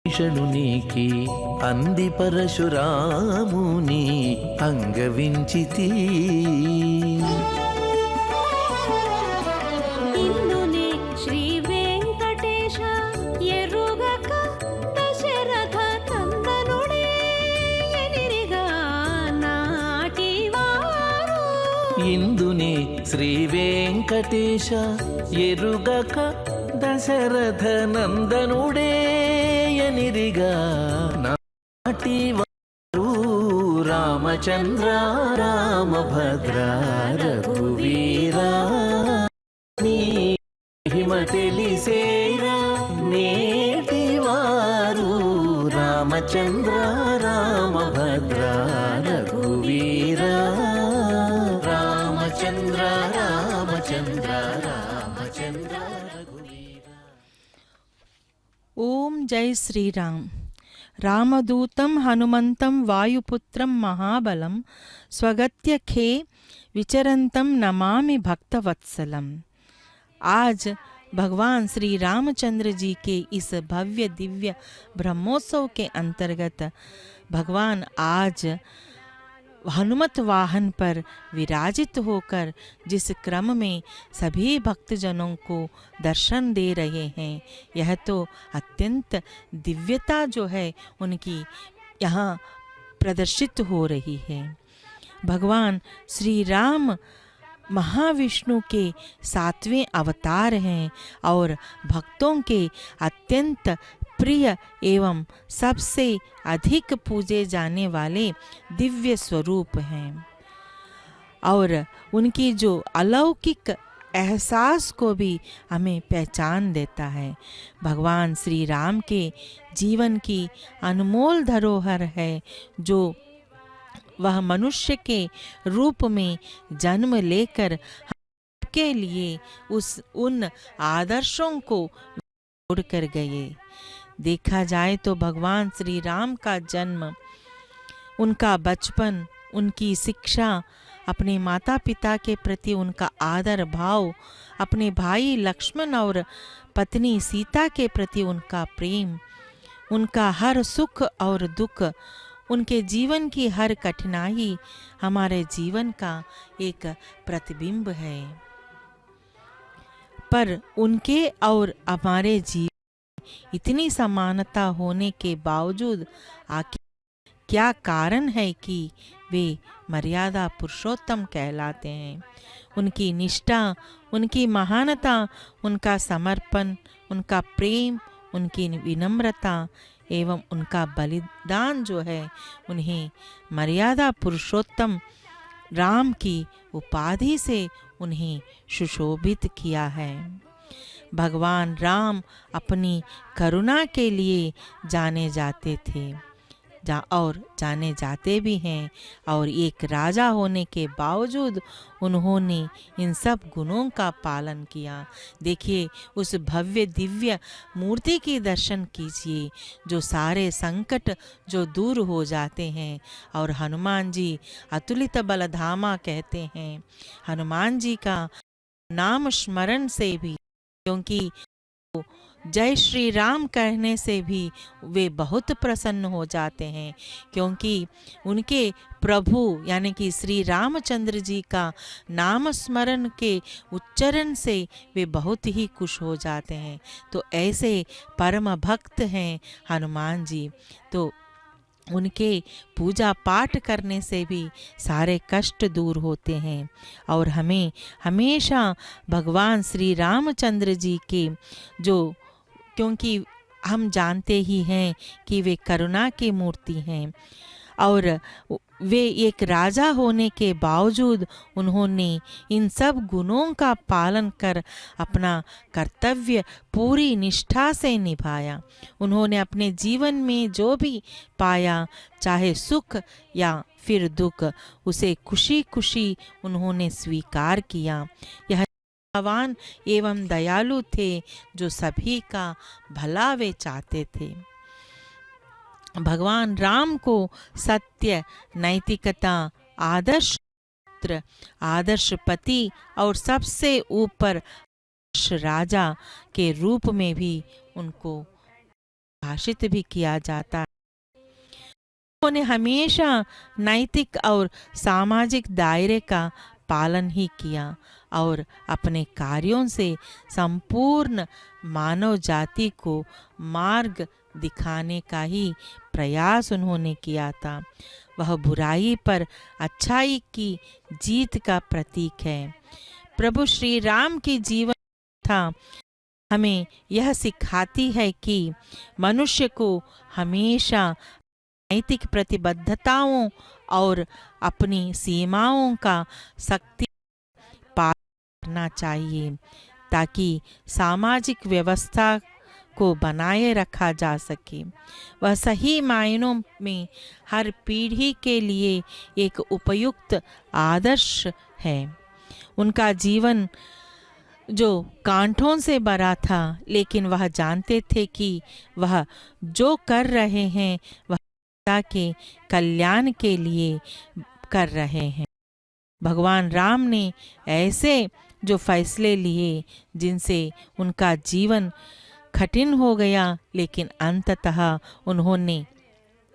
భీషణునికి. అంది పరశురాముని అంగవించితి. ఇందునే శ్రీ వెంకటేశ ఎరుగక దశరథ నందనుడే ఎనిరిగా నాటివారు. ఇందునే శ్రీ వెంకటేశ ఎరుగక దశరథ నందనుడే ఎనిరిగా నాటివారు. రామచంద్ర రామభద్ర రఘువీరా నీ మహిమ తెలిసేరా నేటివారు. రామచంద్ర रामचंद्र रामभद्र रघुवीर रामचंद्र रामचंद्र रामचंद्र रघुवीर। ओम जय श्री राम। रामदूतं हनुमन्तं वायुपुत्रं महाबलं स्वगत्यखे विचरन्तं नमामि भक्तवत्सलम। आज भगवान श्री रामचंद्र जी के इस भव्य दिव्य ब्रह्मोत्सव के अंतर्गत भगवान आज हनुमत वाहन पर विराजित होकर जिस क्रम में सभी भक्तजनों को दर्शन दे रहे हैं, यह तो अत्यंत दिव्यता जो है उनकी यहाँ प्रदर्शित हो रही है। भगवान श्री राम महाविष्णु के 7वें अवतार हैं और भक्तों के अत्यंत प्रिय एवं सबसे अधिक पूजे जाने वाले दिव्य स्वरूप हैं और उनकी जो अलौकिक एहसास को भी हमें पहचान देता है। भगवान श्री राम के जीवन की अनमोल धरोहर है जो वह मनुष्य के रूप में जन्म लेकर के लिए उन आदर्शों को छोड़ कर गए। देखा जाए तो भगवान श्री राम का जन्म, उनका बचपन, उनकी शिक्षा, अपने माता पिता के प्रति उनका आदर भाव, अपने भाई लक्ष्मण और पत्नी सीता के प्रति उनका प्रेम, उनका हर सुख और दुख, उनके जीवन की हर कठिनाई हमारे जीवन का एक प्रतिबिंब है। पर उनके और हमारे जीवन इतनी समानता होने के बावजूद आखिर क्या कारण है कि वे मर्यादा पुरुषोत्तम कहलाते हैं? उनकी निष्ठा, उनकी महानता, उनका समर्पण, उनका प्रेम, उनकी विनम्रता एवं उनका बलिदान जो है उन्हें मर्यादा पुरुषोत्तम राम की उपाधि से उन्हें सुशोभित किया है। भगवान राम अपनी करुणा के लिए जाने जाते थे और जाने जाते भी हैं और एक राजा होने के बावजूद उन्होंने इन सब गुणों का पालन किया। देखिए उस भव्य दिव्य मूर्ति की दर्शन कीजिए जो सारे संकट जो दूर हो जाते हैं। और हनुमान जी अतुलित बलधामा कहते हैं। हनुमान जी का नाम स्मरण से भी, क्योंकि जय श्री राम कहने से भी वे बहुत प्रसन्न हो जाते हैं, क्योंकि उनके प्रभु यानी कि श्री रामचंद्र जी का नाम स्मरण के उच्चारण से वे बहुत ही खुश हो जाते हैं। तो ऐसे परम भक्त हैं हनुमान जी। तो उनके पूजा पाठ करने से भी सारे कष्ट दूर होते हैं और हमें हमेशा भगवान श्री रामचंद्र जी के जो, क्योंकि हम जानते ही हैं कि वे करुणा की मूर्ति हैं और वे एक राजा होने के बावजूद उन्होंने इन सब गुणों का पालन कर अपना कर्तव्य पूरी निष्ठा से निभाया। उन्होंने अपने जीवन में जो भी पाया, चाहे सुख या फिर दुख, उसे खुशी खुशी उन्होंने स्वीकार किया। यह भगवान एवं दयालु थे जो सभी का भला वे चाहते थे। भगवान राम को सत्य, नैतिकता, आदर्श पुत्र, आदर्श पति और सबसे ऊपर राजा के रूप में भी उनको भाषित भी किया जाता है। उन्होंने हमेशा नैतिक और सामाजिक दायरे का पालन ही किया और अपने कार्यों से संपूर्ण मानव जाति को मार्ग दिखाने का ही प्रयास उन्होंने किया था। वह बुराई पर अच्छाई की जीत का प्रतीक है। प्रभु श्री राम की जीवन था हमें यह सिखाती है कि मनुष्य को हमेशा नैतिक प्रतिबद्धताओं और अपनी सीमाओं का सख्ती पालन करना चाहिए ताकि सामाजिक व्यवस्था को बनाए रखा जा सके। वह सही मायनों में हर पीढ़ी के लिए एक उपयुक्त आदर्श है। उनका जीवन जो कांटों से भरा था, लेकिन वह जानते थे कि वह जो कर रहे हैं वह पिता के कल्याण के लिए कर रहे हैं। भगवान राम ने ऐसे जो फैसले लिए जिनसे उनका जीवन कठिन हो गया, लेकिन अंततः उन्होंने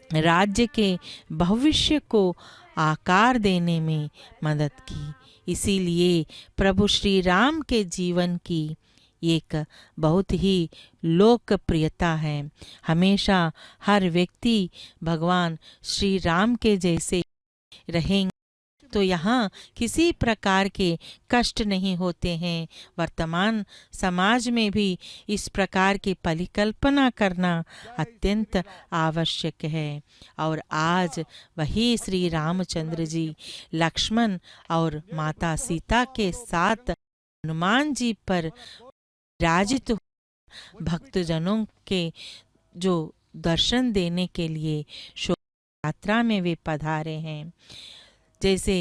राज्य के भविष्य को आकार देने में मदद की। इसीलिए प्रभु श्री राम के जीवन की एक बहुत ही लोकप्रियता है। हमेशा हर व्यक्ति भगवान श्री राम के जैसे रहेंगे तो यहाँ किसी प्रकार के कष्ट नहीं होते हैं। वर्तमान समाज में भी इस प्रकार की परिकल्पना करना अत्यंत आवश्यक है। और आज वही श्री रामचंद्र जी लक्ष्मण और माता सीता के साथ हनुमान जी पर विराजित भक्तजनों के जो दर्शन देने के लिए शोभा यात्रा में वे पधारे हैं। जैसे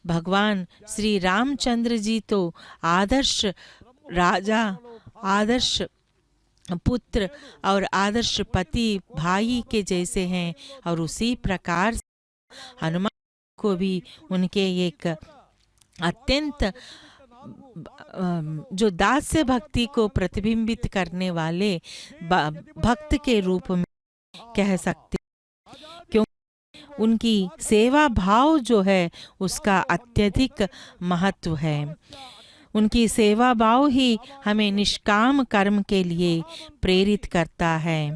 भगवान श्री रामचंद्र जी तो आदर्श राजा, आदर्श पुत्र और आदर्श पति भाई के जैसे हैं, और उसी प्रकार हनुमान को भी उनके एक अत्यंत जो दास्य भक्ति को प्रतिबिंबित करने वाले भक्त के रूप में कह सकते, क्योंकि उनकी सेवा भाव जो है उसका अत्यधिक महत्व है। उनकी सेवा भाव ही हमें निष्काम कर्म के लिए प्रेरित करता है।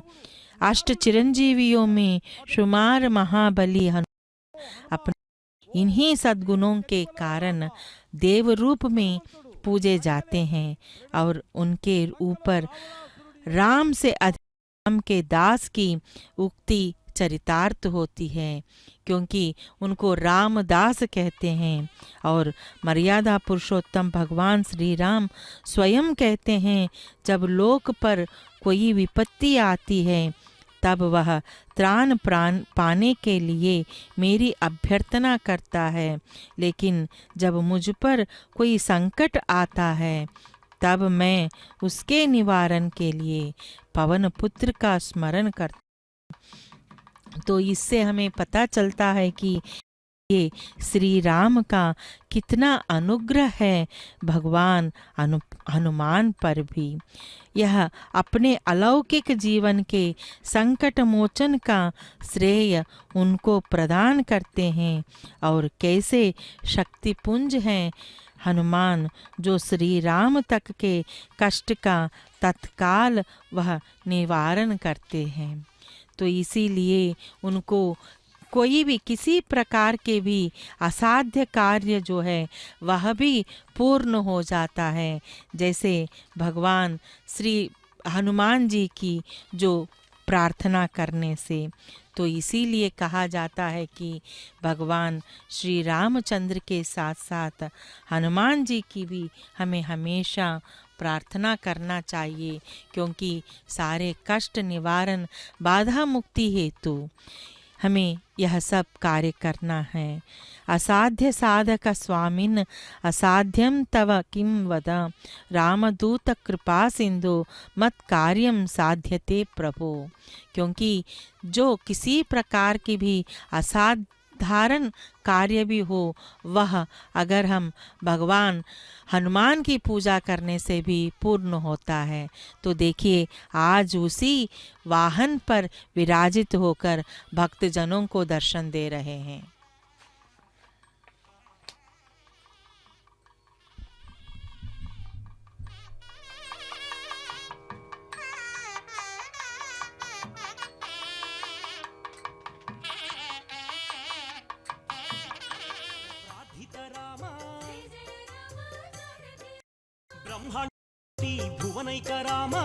अष्ट चिरंजीवियों में शुमार महाबली हनुमान अपने इन्हीं सद्गुणों के कारण देव रूप में पूजे जाते हैं, और उनके ऊपर राम से अधिक राम के दास की उक्ति चरितार्थ होती है, क्योंकि उनको रामदास कहते हैं। और मर्यादा पुरुषोत्तम भगवान श्री राम स्वयं कहते हैं, जब लोक पर कोई विपत्ति आती है तब वह त्राण प्राण पाने के लिए मेरी अभ्यर्थना करता है, लेकिन जब मुझ पर कोई संकट आता है तब मैं उसके निवारण के लिए पवन पुत्र का स्मरण करता हूँ। तो इससे हमें पता चलता है कि ये श्री राम का कितना अनुग्रह है भगवान हनुमान पर भी। यह अपने अलौकिक जीवन के संकट मोचन का श्रेय उनको प्रदान करते हैं, और कैसे शक्तिपुंज हैं हनुमान, जो श्री राम तक के कष्ट का तत्काल वह निवारण करते हैं। तो इसीलिए उनको कोई भी किसी प्रकार के भी असाध्य कार्य जो है वह भी पूर्ण हो जाता है, जैसे भगवान श्री हनुमान जी की जो प्रार्थना करने से। तो इसीलिए कहा जाता है कि भगवान श्री रामचंद्र के साथ साथ हनुमान जी की भी हमें हमेशा प्रार्थना करना चाहिए, क्योंकि सारे कष्ट निवारण बाधा मुक्ति हेतु हमें यह सब कार्य करना है। असाध्य साधक स्वामिन असाध्यम तव किम वद, रामदूत कृपा सिंधु मत कार्यम साध्यते प्रभो। क्योंकि जो किसी प्रकार की भी असाधारण कार्य भी हो, वह अगर हम भगवान हनुमान की पूजा करने से भी पूर्ण होता है। तो देखिए आज उसी वाहन पर विराजित होकर भक्तजनों को दर्शन दे रहे हैं। ब्रह्मांडी भुवनैक राम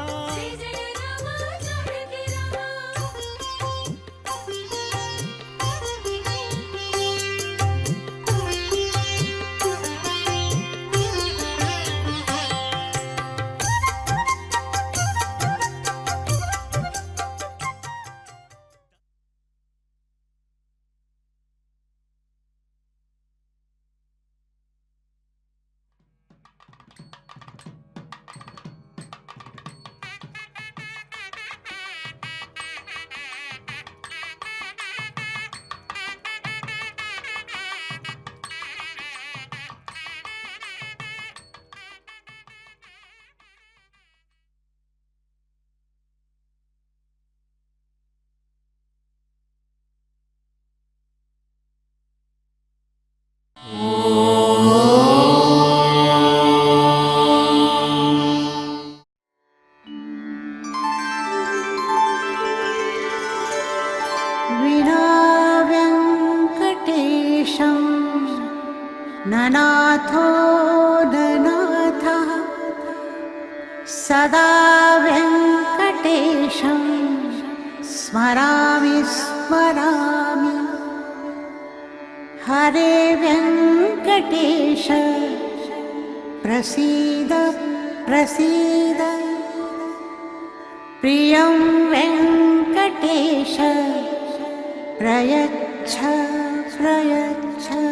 नाथः सदा वेङ्कटेशं स्मरामि स्मरामि। हरे वेङ्कटेश प्रसीद प्रसीद। प्रियं वेङ्कटेश प्रयच्छ प्रयच्छ।